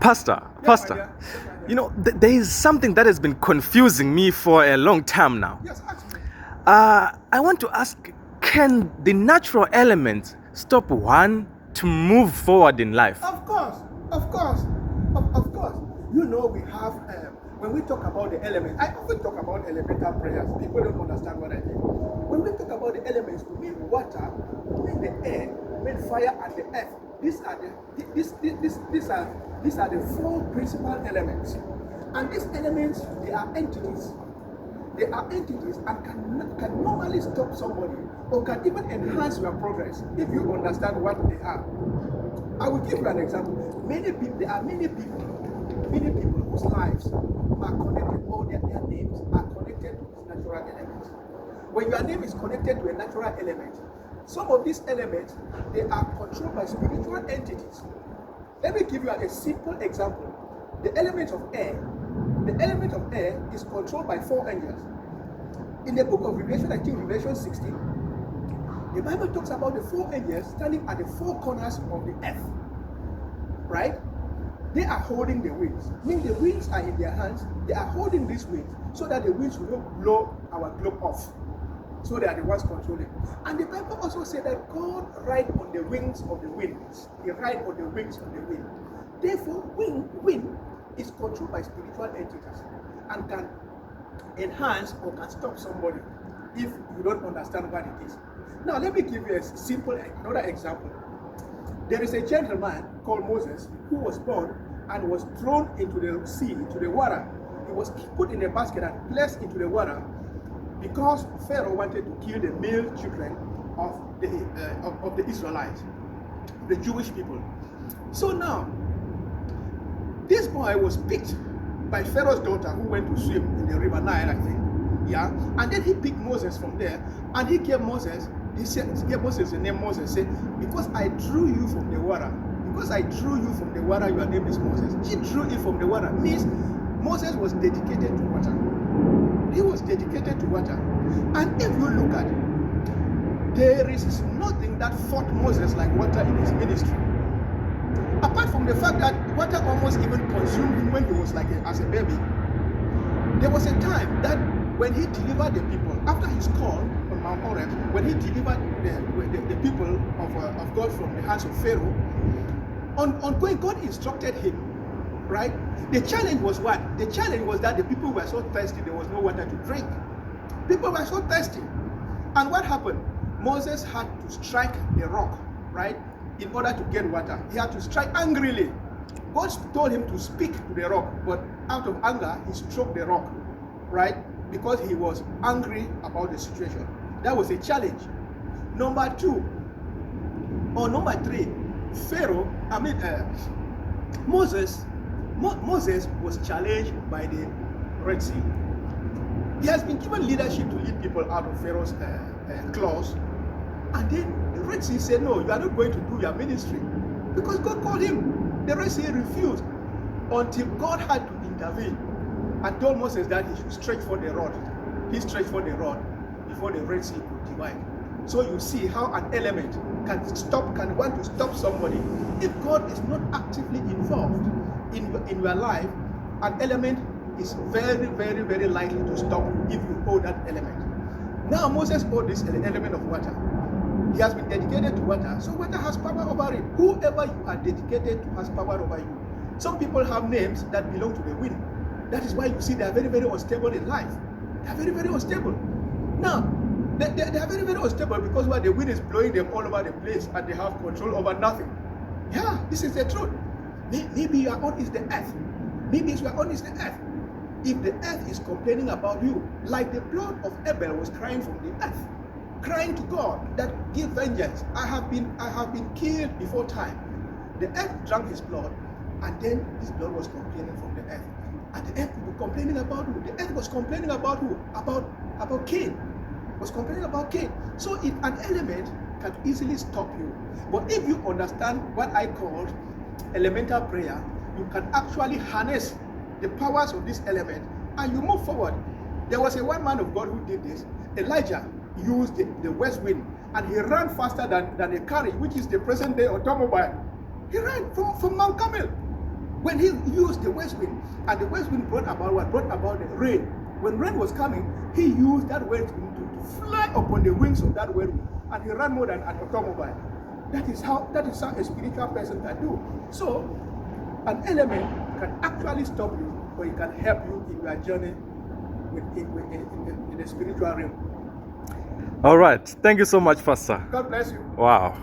Pastor, Yes, my Pastor, dear. Yes, my dear. you know, there is something that has been confusing me for a long time now. Yes, ask me. I want to ask, can the natural elements stop one to move forward in life? Of course, of course, of course. You know, we have, when we talk about the elements, I often talk about elemental prayers. People don't understand what I mean. When we talk about the elements, we mean water, we mean the air, we mean fire and the earth. These are the four principal elements. And these elements, they are entities. They are entities and can normally stop somebody or can even enhance your progress if you understand what they are. I will give you an example. There are many people whose lives are connected, or their names are connected to these natural elements. When your name is connected to a natural element, some of these elements, they are controlled by spiritual entities. Let me give you a simple example. The element of air is controlled by four angels. In the book of Revelation, I think Revelation 16, the Bible talks about the four angels standing at the four corners of the earth. Right? They are holding the winds. Meaning the winds are in their hands. They are holding these winds so that the winds will not blow our globe off. So they are the ones controlling. And the Bible also said that God rides on the wings of the winds. He rides on the wings of the wind. Therefore, wind is controlled by spiritual entities and can enhance or can stop somebody if you don't understand what it is. Now, let me give you another example. There is a gentleman called Moses who was born and was thrown into the sea, into the water. He was put in a basket and placed into the water because Pharaoh wanted to kill the male children of the Israelites, the Jewish people. So now, this boy was picked by Pharaoh's daughter who went to swim in the river Nile, I think. Yeah, and then he picked Moses from there, and he gave Moses the name Moses. Said, because I drew you from the water, your name is Moses. He drew you from the water. Means Moses was dedicated to water. He was dedicated to water. And if you look at it, there is nothing that fought Moses like water in his ministry. Apart from the fact that water almost even consumed him when he was as a baby. There was a time that when he delivered the people, after his call on Mount Horeb, when he delivered the people of God from the hands of Pharaoh, on going, God instructed him, right? The challenge was what? The challenge was that the people were so thirsty, there was no water to drink. People were so thirsty. And what happened? Moses had to strike the rock, right? In order to get water. He had to strike angrily. God told him to speak to the rock, but out of anger, he struck the rock, right? Because he was angry about the situation. That was a challenge. Number three, Moses was challenged by the Red Sea. He has been given leadership to lead people out of Pharaoh's claws. And then the Red Sea said, no, you are not going to do your ministry. Because God called him. The Red Sea refused until God had to intervene and told Moses that he should stretch for the rod. He stretched for the rod before the Red Sea could divide. So you see how an element can want to stop somebody. If God is not actively involved in your life, an element is very, very, very likely to stop if you hold that element. Now Moses owed this element of water. He has been dedicated to water, so water has power over him. Whoever you are dedicated to has power over you. Some people have names that belong to the wind. That is why you see they are very, very unstable in life. They are very, very unstable. Now, they are very, very unstable because the wind is blowing them all over the place and they have control over nothing. Yeah, this is the truth. Maybe your own is the earth. Maybe your own is the earth. If the earth is complaining about you, like the blood of Abel was crying from the earth, crying to God that give vengeance. I have been killed before time. The earth drank his blood, and then his blood was complaining from the earth. And the earth was complaining about who? The earth was complaining about who? About Cain. Was complaining about Cain. So if an element can easily stop you. But if you understand what I call elemental prayer, you can actually harness the powers of this element and you move forward. There was a one man of God who did this. Elijah used the west wind and he ran faster than a carriage, which is the present day automobile. He ran from Mount Carmel. When he used the west wind, and the west wind brought about what? Brought about the rain. When rain was coming, he used that west wind to fly upon the wings of that wind, and he ran more than an automobile. That is how a spiritual person can do. So, an element can actually stop you, or it can help you in your journey in the spiritual realm. All right. Thank you so much, Pastor. God bless you. Wow.